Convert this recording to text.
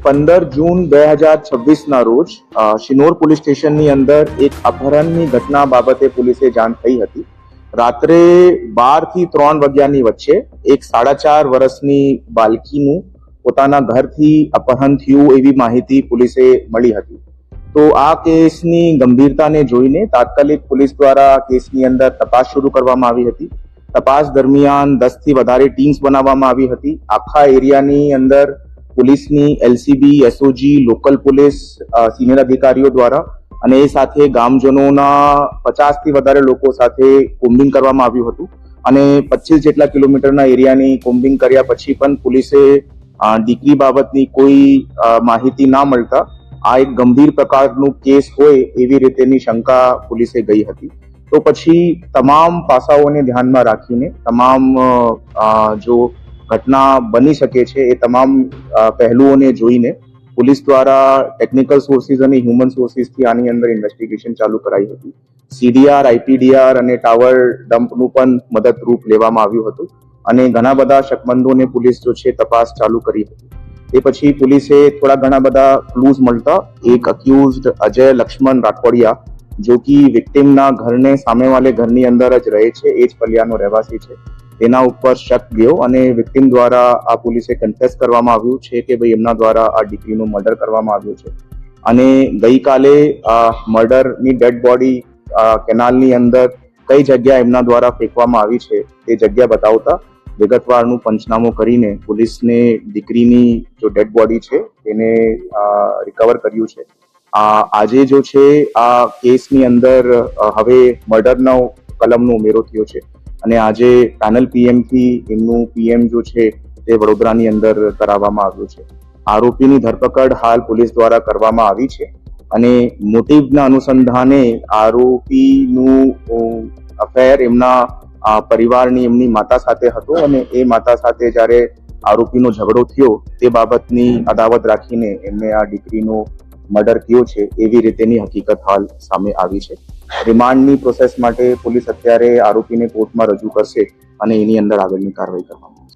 15 જૂન 2026ના રોજ શિનોર પોલીસ સ્ટેશનની અંદર એક અપહરણની ઘટના બાબતે પોલીસે જાણ થઈ હતી. રાત્રે 12 થી 3 વાગ્યાની વચ્ચે એક 4.5 વર્ષની બાળકીનું પોતાના ઘરથી અપહરણ થયું એવી માહિતી પોલીસે મળી હતી. તો આ કેસની ગંભીરતાને જોઈને તાત્કાલિક પોલીસ દ્વારા કેસની અંદર તપાસ શરૂ કરવામાં આવી હતી. તપાસ દરમિયાન 10 થી વધારે ટીમ્સ બનાવવામાં આવી હતી. આખા એરિયાની અંદર પોલીસની LCB, SOG, local police senior અધિકારીઓ દ્વારા અને એ સાથે ગામજનોના 50 થી વધારે લોકો સાથે કોમ્બિંગ કરવામાં આવ્યું હતું અને 25 જેટલા કિલોમીટરના એરિયાની કોમ્બિંગ કર્યા પછી પણ પોલીસે દીકરી બાબતની કોઈ માહિતી ના મળતા આ એક ગંભીર પ્રકારનું કેસ હોય એવી રીતેની શંકા પોલીસે ગઈ હતી. તો પછી તમામ પાસાઓને ધ્યાનમાં રાખીને તમામ જો ઘટના બની શકે છે એ તમામ પહેલુઓને જોઈને પોલીસ દ્વારા ટેકનિકલ સોર્સિસ અને હ્યુમન સોર્સિસથી આની અંદર ઇન્વેસ્ટિગેશન ચાલુ કરાઈ હતી. સીડીઆર, આઈપીડીઆર અને ટાવર ડમ્પનું પણ મદદરૂપ લેવામાં આવ્યું હતું અને ઘણા બધા શકમંદોને પોલીસ જો છે તપાસ ચાલુ કરી હતી. એ પછી પોલીસે થોડા ઘણા બધા ક્લૂઝ મળતા એક અક્યુઝડ અજય લક્ષ્મણ રાઠોડિયા જો કે વિક્ટિમના ઘરને સામેવાલે ઘરની અંદર જ રહે છે, એ જ પલિયાનો રહેવાસી છે, તેના ઉપર શક ગયો અને વિક્ટિમ દ્વારા આ પોલીસે કન્ફેસ કરવામાં આવ્યું છે કે ભાઈ એમના દ્વારા આ દીકરીનું મર્ડર કરવામાં આવ્યું છે અને ગઈકાલે મર્ડરની ડેડ બોડી કેનાલની અંદર કઈ જગ્યા એમના દ્વારા ફેંકવામાં આવી છે તે જગ્યા બતાવતા વિગતવારનું પંચનામું કરીને પોલીસને દીકરીની જો ડેડ બોડી છે તેને રિકવર કર્યું છે. આજે જો છે આ કેસની અંદર હવે મર્ડરનો કલમનો ઉમેરો થયો છે અને આજે પેનલ પીએમ થી એમનું પીએમ જો છે તે વડોદરાની અંદર કરાવવામાં આવ્યું છે. આરોપીની ધરપકડ હાલ પોલીસ દ્વારા કરવામાં આવી છે અને મોટિવના અનુસંધાને આરોપીનું અફેર એમના પરિવારની એમની માતા સાથે હતો અને એ માતા સાથે જ્યારે આરોપીનો ઝઘડો થયો તે બાબતની અદાવત રાખીને એમને આ દીકરીનો મર્ડર થયો છે એવી રીતેની હકીકત હાલ સામે આવી છે. રિમાન્ડની પ્રોસેસ માટે પોલીસ અત્યારે આરોપીને કોર્ટમાં રજૂ કરશે અને એની અંદર આગળની કાર્યવાહી કરવામાં